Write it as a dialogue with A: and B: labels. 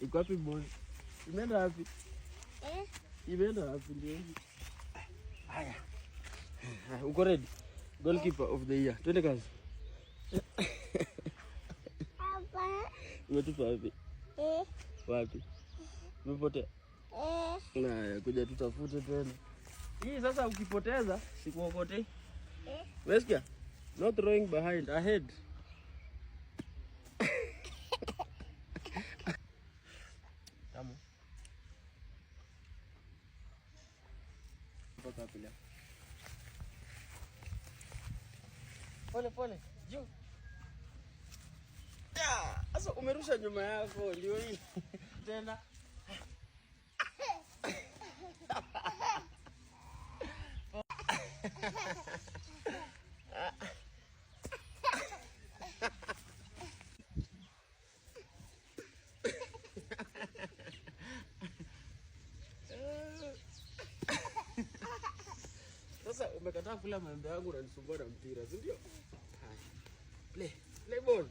A: Iko wapi ball? Imeenda wapi? Imeenda wapi ndio? Haya. Uko ready? Goalkeeper of the year. Twende kazi.
B: Hapa.
A: Umetupa wapi? Wapi? Umepotea? Na kuja tutafute tena. Hii sasa ukipoteza sikuokotei. Wesikia? No throwing behind, ahead. Tamu. Mpaka pila. Pole pole. Juu. Sasa umerusha nyuma yako ndio hii. Tena. Sasa umekataa kula maembe yangu unanisumbua na mpira, si ndio? Play ball.